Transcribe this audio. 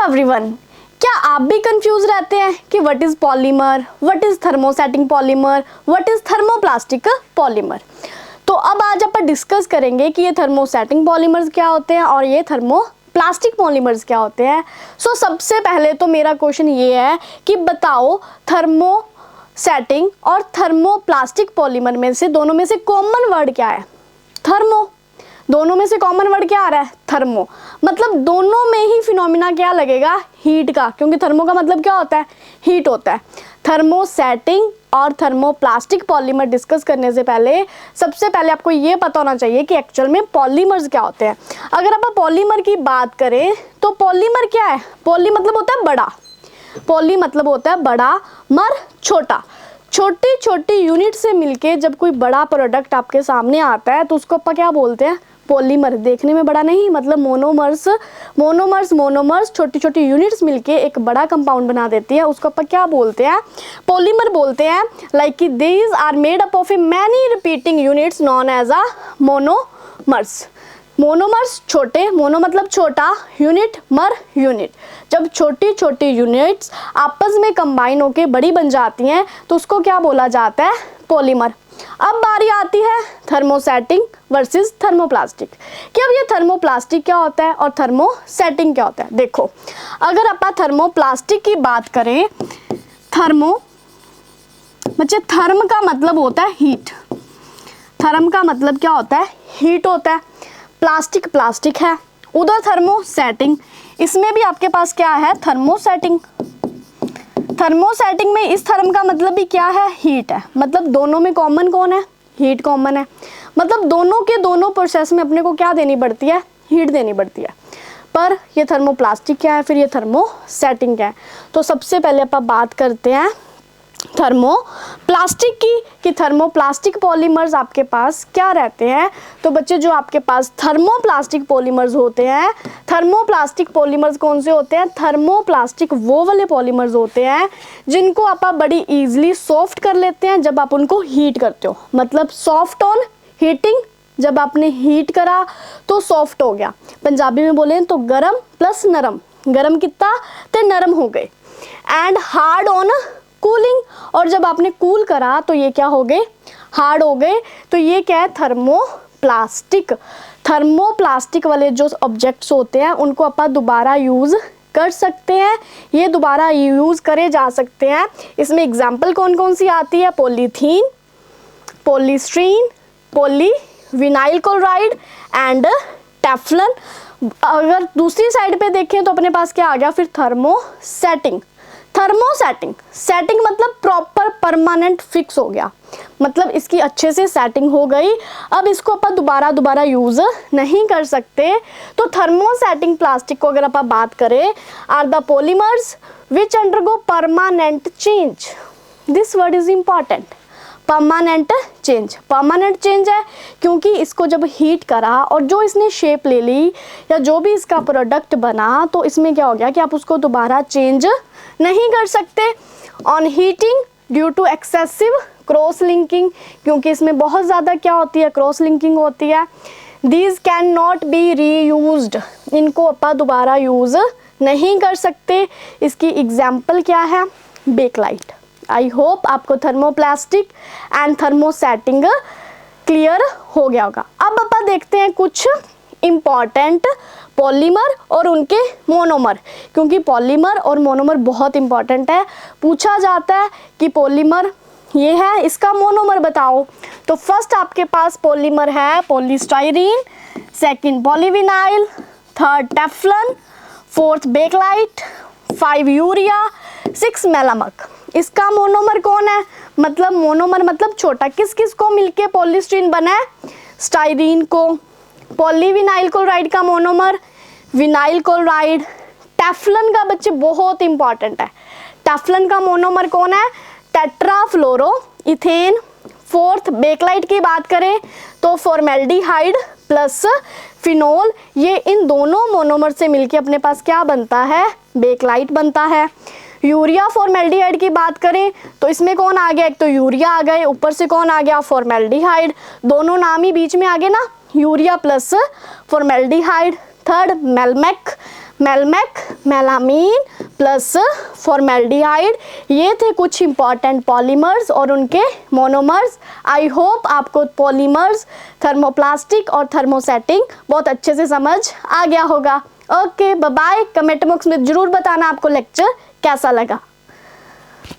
Everyone, क्या आप भी कंफ्यूज रहते हैं कि what is polymer, what is thermosetting polymer, what is thermoplastic polymer. तो अब आज अपन डिस्कस करेंगे कि ये थर्मोसेटिंग पॉलीमर्स क्या होते हैं और ये थर्मोप्लास्टिक पॉलीमर्स क्या होते हैं। सो सबसे पहले तो मेरा क्वेश्चन ये है कि बताओ थर्मोसेटिंग और थर्मोप्लास्टिक पॉलीमर में से दोनों में से कॉमन वर्ड क्या है? थर्मो। दोनों में से कॉमन वर्ड क्या आ रहा है? थर्मो। मतलब दोनों में ही फिनोमिना क्या लगेगा? हीट का, क्योंकि थर्मो का मतलब क्या होता है? हीट होता है। थर्मोसेटिंग और थर्मोप्लास्टिक पॉलीमर डिस्कस करने से पहले सबसे पहले आपको ये पता होना चाहिए कि एक्चुअल में पॉलीमर्स क्या होते हैं। अगर आप पॉलीमर की बात करें तो पॉलीमर क्या है? पॉली मतलब होता है बड़ा, पॉली मतलब होता है बड़ा, मर छोटा। छोटी छोटी यूनिट से मिलके जब कोई बड़ा प्रोडक्ट आपके सामने आता है तो उसको अपन क्या बोलते हैं? पॉलीमर। देखने में बड़ा नहीं, मतलब मोनोमर्स छोटी छोटी यूनिट्स मिलके एक बड़ा कंपाउंड बना देती है, उसको अपन क्या बोलते हैं? पॉलीमर बोलते हैं। Like these are made up of a many repeating units known as a monomers. Monomers छोटे, मोनो मतलब छोटा, यूनिट मर यूनिट। जब छोटी छोटी यूनिट्स आपस में कंबाइन होके बड़ी बन जाती हैं तो उसको क्या बोला जाता है? पॉलीमर। अब बारी आती है थर्मोसेटिंग वर्सेस थर्मोप्लास्टिक कि अब ये थर्मोप्लास्टिक क्या होता है और थर्मोसेटिंग क्या होता है। देखो, अगर अपन थर्मोप्लास्टिक की बात करें, थर्मो मतलब थर्म का मतलब होता है हीट। थर्म का मतलब क्या होता है? हीट होता है। प्लास्टिक प्लास्टिक है, उधर थर्मोसेटिंग, इसमें भी आपके पास क्या है? थर्मोसेटिंग। थर्मोसेटिंग में इस थर्म का मतलब भी क्या है? हीट है। मतलब दोनों में कॉमन कौन है? हीट कॉमन है। मतलब दोनों के दोनों प्रोसेस में अपने को क्या देनी पड़ती है? हीट देनी पड़ती है। पर ये थर्मोप्लास्टिक क्या है, फिर ये थर्मोसेटिंग क्या है? तो सबसे पहले अपन बात करते हैं थर्मोप्लास्टिक की कि थर्मोप्लास्टिक पॉलीमर्स आपके पास क्या रहते हैं। तो बच्चे, जो आपके पास थर्मोप्लास्टिक पॉलीमर्स होते हैं, थर्मोप्लास्टिक पॉलीमर्स कौन से होते हैं? थर्मोप्लास्टिक वो वाले पॉलीमर्स होते हैं जिनको आप बड़ी इजीली सॉफ्ट कर लेते हैं जब आप उनको हीट करते हो। मतलब सॉफ्ट ऑन हीटिंग, जब आपने हीट करा तो सॉफ्ट हो गया। पंजाबी में बोले तो गरम प्लस नरम, गरम कितना तो नरम हो गए। एंड हार्ड ऑन कूलिंग, और जब आपने कूल करा तो ये क्या हो गए? हार्ड हो गए। तो ये क्या है? थर्मोप्लास्टिक। थर्मोप्लास्टिक वाले जो ऑब्जेक्ट्स होते हैं उनको अपन दोबारा यूज कर सकते हैं, ये दोबारा यूज करे जा सकते हैं। इसमें एग्जाम्पल कौन कौन सी आती है? Polythene, polystyrene, polyvinyl chloride and Teflon. अगर दूसरी साइड पे देखें तो अपने पास क्या आ गया फिर? थर्मोसेटिंग। थर्मोसेटिंग, सेटिंग मतलब प्रॉपर परमानेंट फिक्स हो गया, मतलब इसकी अच्छे से सेटिंग हो गई। अब इसको अपन दोबारा यूज नहीं कर सकते। तो थर्मोसेटिंग प्लास्टिक को अगर अपन बात करें, are the polymers which undergo permanent change. This word is important. Permanent change, permanent change है क्योंकि इसको जब हीट करा और जो इसने शेप ले ली या जो भी इसका प्रोडक्ट बना तो इसमें क्या हो गया कि आप उसको दोबारा चेंज नहीं कर सकते। On heating due to excessive cross linking, क्योंकि इसमें बहुत ज़्यादा क्या होती है? क्रॉस लिंकिंग होती है। These can not be reused, इनको अपन दोबारा यूज़ नहीं कर सकते। इसकी एग्जाम्पल क्या है? बेकलाइट। आई होप आपको थर्मोप्लास्टिक एंड थर्मोसेटिंग क्लियर हो गया होगा। अब अपन देखते हैं कुछ इम्पॉर्टेंट पॉलीमर और उनके मोनोमर, क्योंकि पॉलीमर और मोनोमर बहुत इंपॉर्टेंट है। पूछा जाता है कि पॉलीमर ये है, इसका मोनोमर बताओ। तो फर्स्ट आपके पास पॉलीमर है polystyrene, second polyvinyl, third Teflon, fourth Bakelite, 5 urea, 6 melamine. इसका मोनोमर कौन है? मतलब मोनोमर मतलब छोटा। किस किस को मिलके पॉलीस्टीरीन बना है? स्टाइरीन को। पॉलीविनाइल क्लोराइड का मोनोमर विनाइल क्लोराइड। टेफ्लॉन का बच्चे बहुत इंपॉर्टेंट है, टेफ्लॉन का मोनोमर कौन है? Tetrafluoro ethane. फोर्थ बेकलाइट की बात करें तो फॉर्मेल्डिहाइड प्लस फिनोल। ये इन दोनों मोनोमर से मिलके अपने पास क्या बनता है? बेकलाइट बनता है। यूरिया फॉर्मेल्डिहाइड की बात करें तो इसमें कौन आ गया? एक तो यूरिया आ गए, ऊपर से कौन आ गया? फॉर्मेल्डिहाइड। दोनों नाम ही बीच में आ गए ना, urea plus formaldehyde. Third melmac, melmac, melamine plus formaldehyde. ये थे कुछ इंपॉर्टेंट पॉलीमर्स और उनके मोनोमर्स। आई होप आपको पॉलीमर्स, थर्मोप्लास्टिक और थर्मोसेटिंग बहुत अच्छे से समझ आ गया होगा। Okay bye bye. Comment box में ज़रूर बताना आपको लेक्चर कैसा लगा।